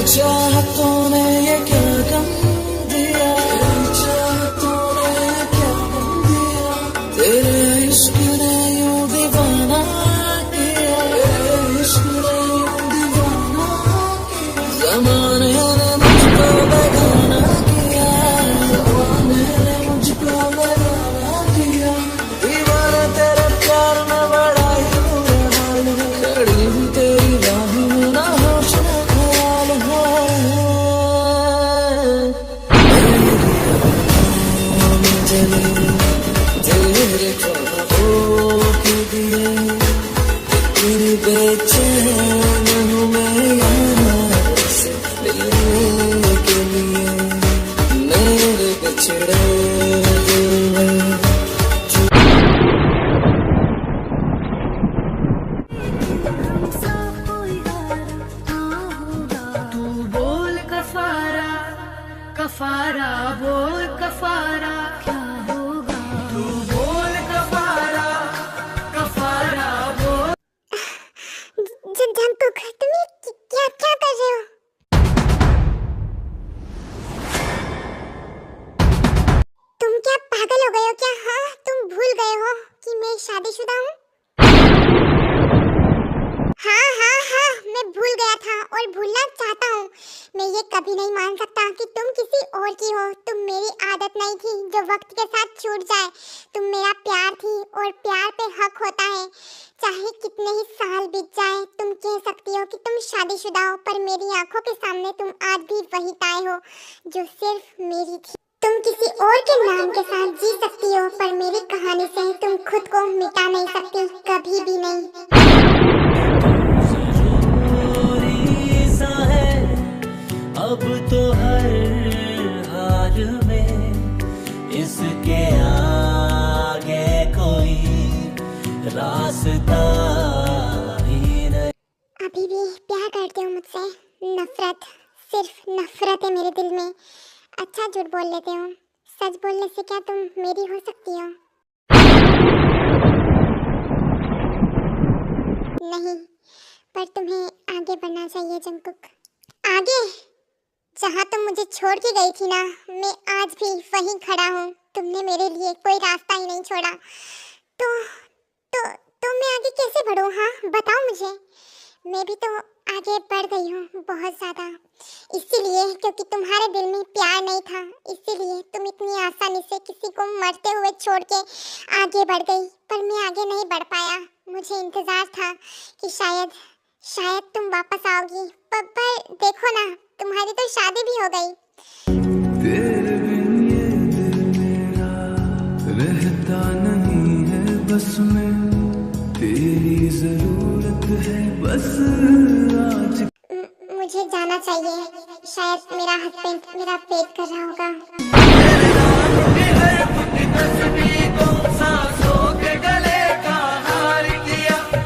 चाहतों ने ये क्या गम दिया, चाहतों ने ये क्या गम दिया, तेरे इश्क ने यूं दीवाना किया, इश्क ने यूं दीवाना किया, ज़माने ने मुझको बेगाना किया, ज़माने ने मुझको बेगाना किया, दीवाना तेरे प्यार में बड़ा ही बुरा हाल है, खड़ी हूँ तेरी राह में ना होश ना ख्याल है, मेरी जले तेरे ख्वाबों के दिए, तेरी बेचैन हूँ मैं यहाँ से मिलने के लिए, मेरे बिछड़े दिल में तू बोल कफारा, कफारा बोल कफारा क्या होगा, तू बोल कफारा, कफारा बोल। जंतु तुम ये क्या क्या कर रहे हो? तुम क्या पागल हो गए हो क्या? हाँ, तुम भूल गए हो कि मैं शादीशुदा हूँ? हाँ हाँ हाँ, मैं भूल गया था और भूलना चाहता हूँ। मैं ये कभी नहीं मान सकता कि तुम किसी और की हो। तुम मेरी आदत नहीं थी जो वक्त के साथ छूट जाए। तुम मेरा प्यार थी और प्यार पे हक होता है। चाहे कितने ही साल बीत जाए, तुम कह सकती हो कि तुम शादीशुदा हो, पर मेरी आंखों के सामने तुम आज भी वही ताए हो जो सिर्फ मेरी थी। तुम किसी और के नाम के साथ जी सकती हो, पर मेरी कहानी से तुम खुद को मिटा नहीं सकती, कभी भी नहीं। अब तो हर हाल में इसके आगे कोई रास्ता ही नहीं। अभी भी प्यार करते हो मुझसे? नफरत, सिर्फ नफरत है मेरे दिल में। अच्छा झूठ बोल लेते हो। सच बोलने से क्या तुम मेरी हो सकती हो? नहीं, पर तुम्हें आगे बढ़ना चाहिए जंकुक। आगे? जहाँ तुम मुझे छोड़ के गई थी ना, मैं आज भी वहीं खड़ा हूँ। तुमने मेरे लिए कोई रास्ता ही नहीं छोड़ा। तो तो तो मैं आगे कैसे बढ़ूँ? हाँ, बताओ मुझे। मैं भी तो आगे बढ़ गई हूँ बहुत ज़्यादा, इसीलिए क्योंकि तुम्हारे दिल में प्यार नहीं था, इसीलिए तुम इतनी आसानी से किसी को मरते हुए छोड़ के आगे बढ़ गई। पर मैं आगे नहीं बढ़ पाया। मुझे इंतज़ार था कि शायद तुम वापस आओगी, पर देखो ना, तुम्हारी तो शादी भी हो गई। तेरे बिन ये दिल मेरा रहता नहीं है बस में, तेरी जरूरत है बस आज। मुझे जाना चाहिए। शायद मेरा हस्बैंड मेरा वेट कर रहा होगा।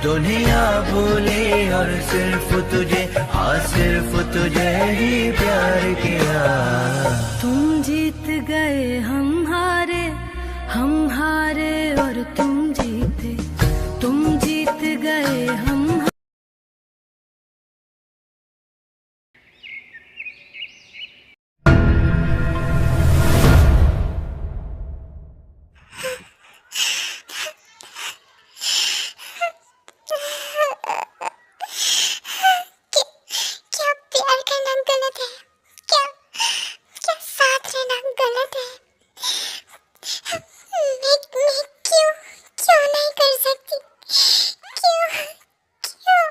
दुनिया भूली और सिर्फ तुझे, हाँ सिर्फ तुझे ही प्यार किया। तुम जीत गए हम हारे और तुम जीते, तुम जीत गए हम। क्या प्यार करना गलत है? क्या क्या साथ रहना गलत है? मैं क्यों क्यों नहीं कर सकती? क्यों क्यों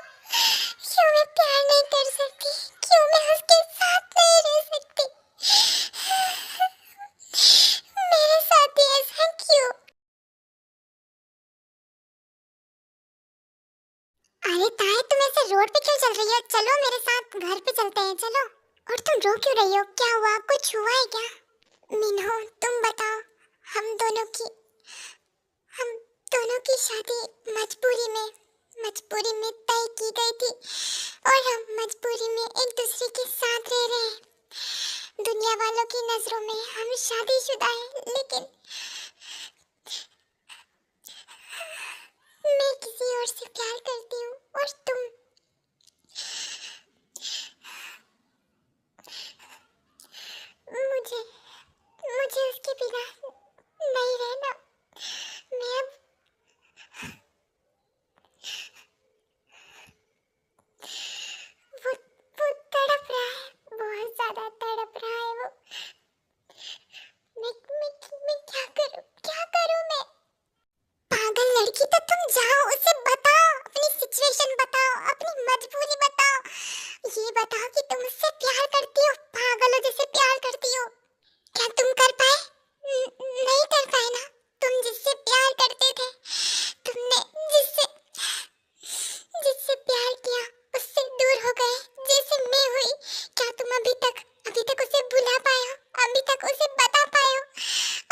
क्यों मैं प्यार नहीं कर सकती? क्यों मैं उसके साथ नहीं रह सकती? मेरे साथ ही ऐसा क्यों? अरे ताए, तुम ऐसे रोड पे क्यों चल रही हो? चलो मेरे साथ घर पे चलते हैं, चलो। और तुम रो क्यों रही हो? क्या हुआ? कुछ हुआ है क्या? मिन्हो, तुम बताओ। हम दोनों की शादी मजबूरी में तय की गई थी और हम मजबूरी में एक दूसरे के साथ रह रहे हैं। दुनिया वालों की नजरों में हम शादीशुदा हैं, लेकिन मैं किसी और से प्यार करती हूँ और तुम बताओ कि तुम मुझसे प्यार करती हो, पागलों जैसे प्यार करती हो। क्या तुम कर पाए? नहीं कर पाए ना। तुम जिससे प्यार करते थे, तुमने जिससे जिससे प्यार किया उससे दूर हो गए जैसे मैं हुई। क्या तुम अभी तक उसे भुला पाए हो? अभी तक उसे बता पाए हो?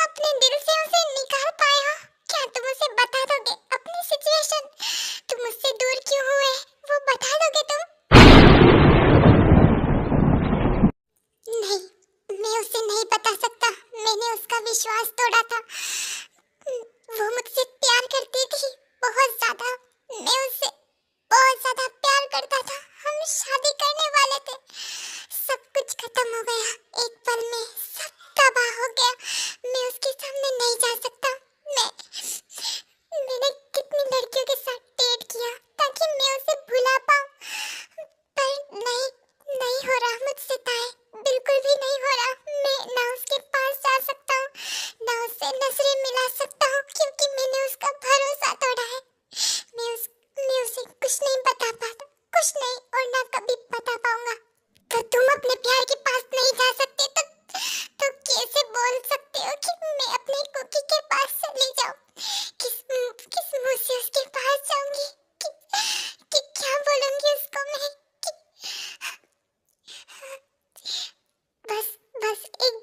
अपने दिल से उसे निकाल पाए हो? क्या तुम उसे बता दोगे अपनी सिचुएशन? तुम उससे दूर क्यों हुए वो बता दोगे तुम? नहीं, मैं उसे नहीं बता सकता। मैंने उसका विश्वास तोड़ा था। वो मुझसे प्यार करती थी बहुत ज्यादा। मैं उससे बहुत ज्यादा प्यार करता था। हम शादी करने वाले थे। सब कुछ खत्म हो गया एक पल में, सब तबाह हो गया। मैं उसके सामने नहीं जा सकता। मैंने कितनी लड़कियों के साथ डेट किया ताकि मैं उसे भुला पाऊं, पर नहीं हो रहा मुझसे ताए, बिल्कुल भी नहीं हो रहा। मैं ना उसके पास जा सकता हूँ, ना उससे नजरें मिला सकता हूँ, क्योंकि मैंने उसका भरोसा तोड़ा है। मैं उसे कुछ नहीं बता पाता, कुछ नहीं, और ना कभी बता पाऊंगा। तो तुम अपने प्यार के पास नहीं जा सकते तो कैसे बोल सकते हो कि मैं अपने कुकी के पास चली जाऊं? किस मुंह से उसके पास जाऊंगी? कि क्या बोलूंगी उसको मैं? बस एक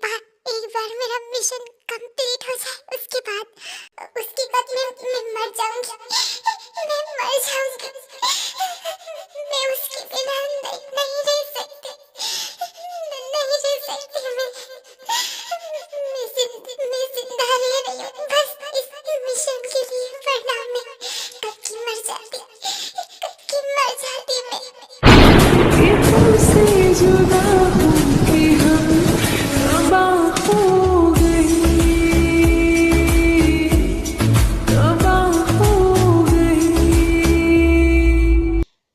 बार मेरा मिशन कंप्लीट हो जाए, उसके बाद मैं मर जाऊंगी। मैं मर जाऊंगी। मैं उसके बिना नहीं रह सकती। नहीं रह सकती मैं जिंदा रह रही हूँ बस इस मिशन के लिए, वरना मैं कब की मर जाती मैं। कि तुमसे जुदा होके हम तबाह हो गए।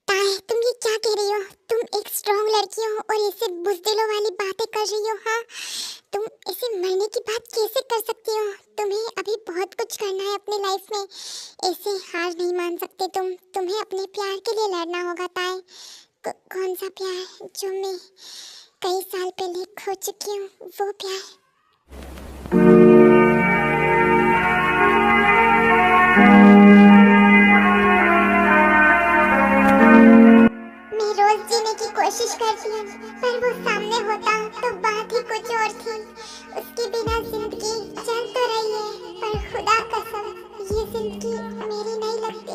ताए, तुम ये क्या कह रही हो? तुम एक स्ट्रांग लड़की हो और ऐसे बुज़दिलों वाली बातें कर रही हो। हाँ, तुम ऐसे मरने की बात कैसे कर सकती हो? तुम्हें अभी बहुत कुछ करना है अपनी लाइफ में। ऐसे हार नहीं मान सकते तुम। तुम्हें अपने प्यार के लिए लड़ना होगा ताए। कौन सा प्यार जो मैं कई साल पहले खो चुकी हूँ, वो प्यार। मैं रोज जीने की कोशिश करती हूँ, पर वो सामने होता तो बात ही कुछ और थी। उसके बिना जिंदगी चल तो रही है, पर खुदा कसम ये जिंदगी मेरी नहीं लगती।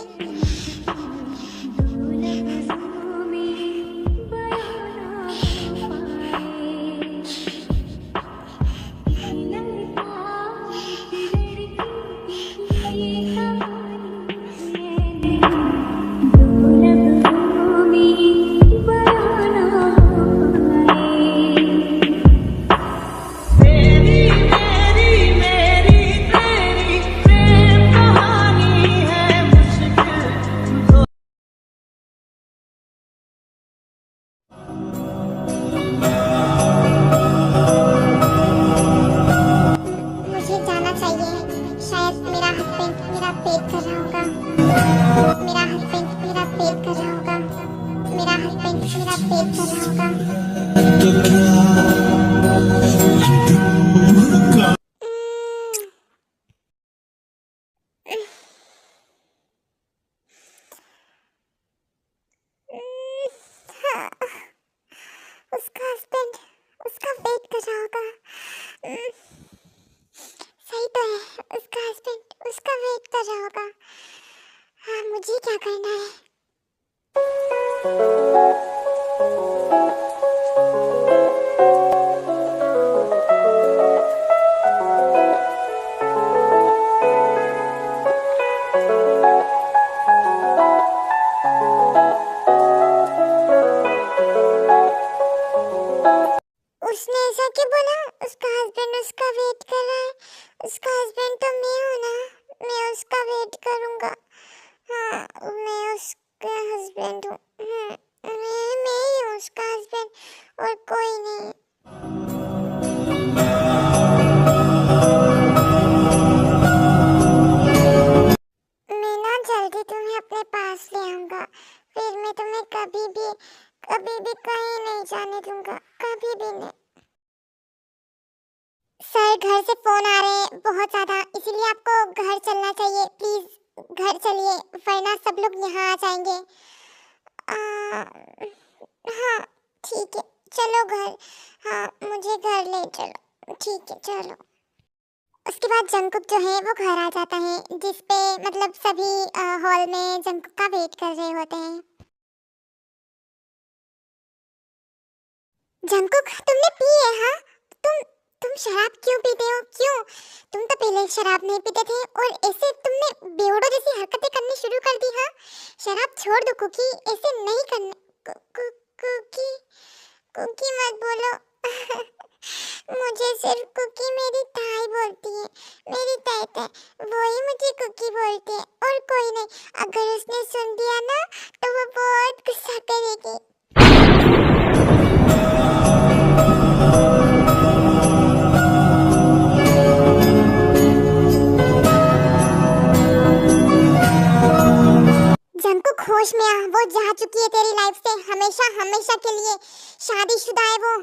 मुझे जाना चाहिए। शायद मेरा हस्बैंड मेरा पेट कर रहा होगा। मेरा हस्बैंड मेरा पेट कर रहा होगा। मेरा हस्बैंड मेरा पेट कर रहा होगा। हाँ, उसका हस्बैंड उसका पेट कर रहा होगा। सही तो है, उसका हस्बैंड उसका वेट कर रहा होगा। हाँ, मुझे क्या करना है? उसने ऐसा क्यों बोला? उसका हस्बैंड उसका वेट कर रहा है। उसका हस्बैंड तो मैं हूँ ना, मैं उसका वेट करूँगा। हाँ, मैं उसका हस्बैंड हूँ। मैं ही हूँ उसका हस्बैंड, और कोई नहीं। मैं ना जल्दी तुम्हें अपने पास ले आऊँगा। फिर मैं तुम्हें कभी भी कहीं नहीं जाने दूंगा, कभी भी नहीं। सर घर से फोन आ रहे हैं बहुत ज्यादा, इसीलिए आपको घर चलना चाहिए। प्लीज घर चलिए, वरना सब लोग यहाँ आ जाएंगे। हाँ ठीक है, चलो घर। हाँ मुझे घर ले चलो। ठीक है चलो। उसके बाद जंगकुक जो है वो घर आ जाता है, जिसपे मतलब सभी हॉल में जंगकुक का वेट कर रहे होते हैं। जंगकुक तुमने पी है? हाँ तुम शराब क्यों पीते हो? क्यों? तुम तो पहले शराब नहीं पीते थे और ऐसे तुमने बेवड़ों जैसी हरकतें करनी शुरू कर दी। हाँ शराब छोड़ दो कुकी, ऐसे नहीं करना। कुकी कुकी मत बोलो। मुझे सिर्फ कुकी मेरी ताई बोलती है, मेरी ताई वही मुझे कुकी बोलती है और कोई नहीं। अगर उसने सुन दिया ना तो वो बहुत गुस्सा करेगी। जंगकुक होश में आ, वो जा चुकी है तेरी लाइफ से हमेशा हमेशा के लिए। शादीशुदा है वो।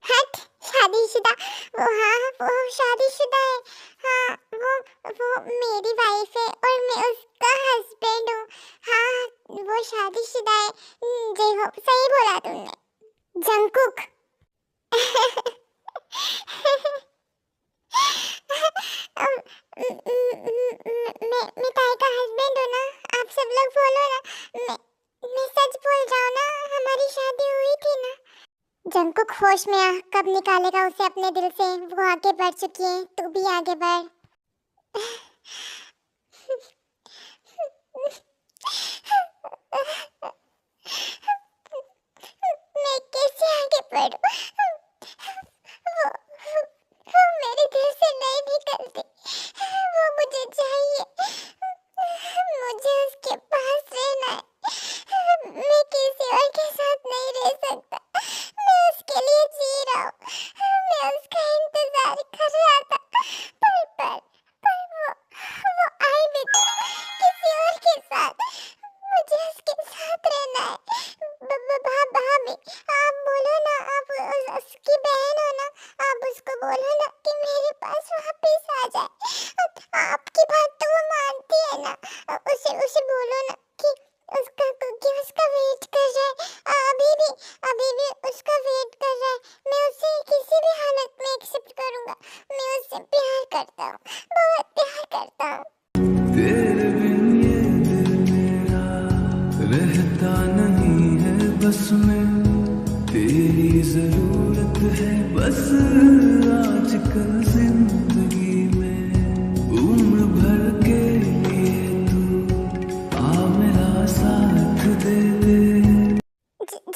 हट, शादीशुदा? वो हाँ वो शादीशुदा है। हाँ वो मेरी वाइफ है और मैं उसका हस्बैंड हूँ। हाँ वो शादीशुदा है। जय हो, सही बोला तुमने जंगकुक। मैं ताई का हस्बैंड हूँ ना, आप सब लोग बोलो ना। मैं सच बोल रहा हूँ ना, हमारी शादी हुई थी ना। जंगकुक होश में आ, कब निकालेगा उसे अपने दिल से? वो आगे बढ़ चुकी है, तू भी आगे बढ़। मैं कैसे आगे बढ़ूं? वो मेरे दिल से नहीं निकलती, वो मुझे चाहिए, मुझे उसके पास रहना है। मैं किसी और के साथ नहीं रह सकता, मैं उसके लिए जी रहा हूँ, मैं उसका इंतजार कर रहा था। पर वो आई भी तो किसी और के साथ, मुझे उसके साथ रहना है। भाभी आप बोलो ना, आप उसकी बहन हो ना, आप उसको बोलो ना कि मेरे पास वापस आ जाए। आपकी बात तो वो मानती है ना, उसे बोलो ना कि उसका वेट कर रहा है। अभी भी उसका वेट कर रहा है। मैं उसे किसी भी हालत में एक्सेप्ट करूंगा। मैं उससे प्यार करता हूँ, बहुत प्यार करता हूँ। तेरे बिन ये दिल मेरा रहता नहीं है बस में, तेरी जरूरत है बस आजकल जिंदगी में। उम्र भर के लिए तू आ मेरा साथ दे दे।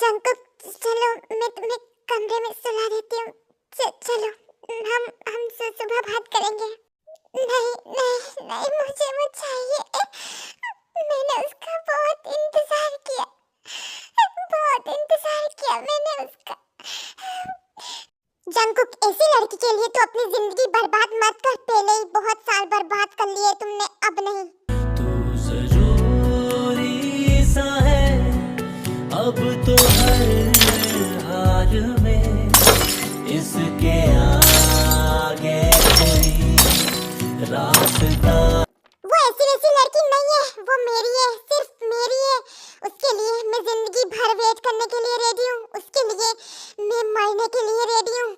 जंगकुक चलो, मैं तुम्हें कमरे में सुला देती हूँ। चलो हम सुबह बात करेंगे। नहीं मुझे वो चाहिए। मैंने उसका बहुत इंतजार किया मैंने उसका। जंगकुक ऐसी लड़की के लिए तो अपनी जिंदगी बर्बाद मत कर, पहले ही बहुत साल बर्बाद कर लिए तुमने, अब नहीं। तू जरूरी सा है अब तो हर हाल में, इसके आगे कोई रास्ता। वो ऐसी वैसी लड़की नहीं है, वो मेरी है, सिर्फ मेरी है। उसके लिए मैं जिंदगी भर वेट करने के लिए रेडी हूँ, उसके लिए मैं मरने के लिए रेडी हूँ।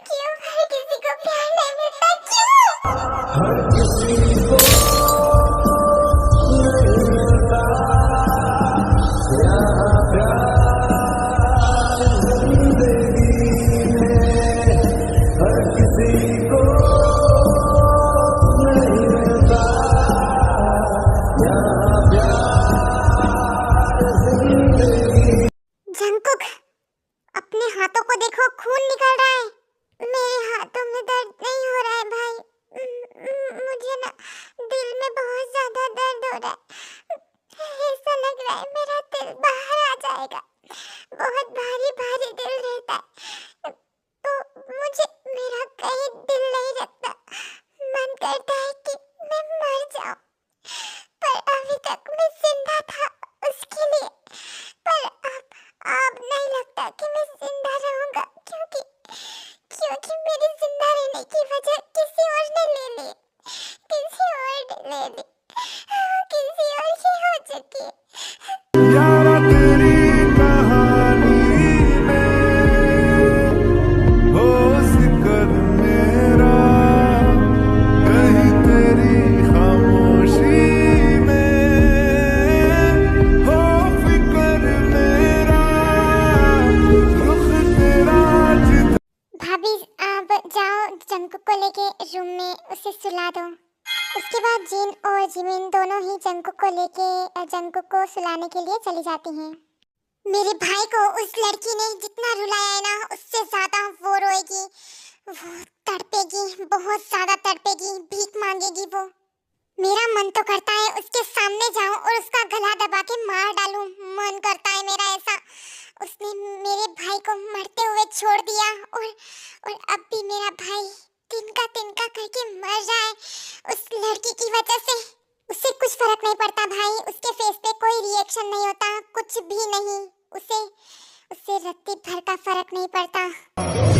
क्यों हर किसी को प्यार नहीं मिलता? क्यों हर किसी को जंगकुक, अपने हाथों को देखो, खून निकल रहा है। मेरे हाथों में दर्द नहीं हो रहा है भाई। मुझे ना दिल में बहुत ज्यादा दर्द हो रहा है। ऐसा लग रहा है मेरा दिल बाहर आ जाएगा। बहुत भारी भारी दिल रहता है, तो मुझे मेरा कहीं दिल नहीं लगता। मन ले ली, किसी और की हो चुकी है। यारा तेरी कहानी में हो जिक्र मेरा, कहीं तेरी खामोशी में हो फिक्र मेरा, रुख तेरा जितना। भाभी आप जाओ, जंकुक को लेके रूम में उसे सुला दो। उसके बाद जिन और जिमिन दोनों ही जंकुक को लेके जंकुक को सुलाने के लिए चली जाती हैं। मेरे भाई को उस लड़की ने जितना रुलाया है ना, उससे ज्यादा वो रोएगी, वो तड़पेगी, बहुत ज्यादा तड़पेगी, भीख मांगेगी वो। मेरा मन तो करता है उसके सामने जाऊं और उसका गला दबा के मार डालूं, मन करता है मेरा ऐसा। उसने मेरे भाई को मरते हुए छोड़ दिया और अब भी मेरा भाई तिनका तिनका करके मर रहा है उस लड़की की वजह से। उससे कुछ फर्क नहीं पड़ता भाई, उसके फेस पे कोई रिएक्शन नहीं होता, कुछ भी नहीं, उसे रत्ती भर का फर्क नहीं पड़ता।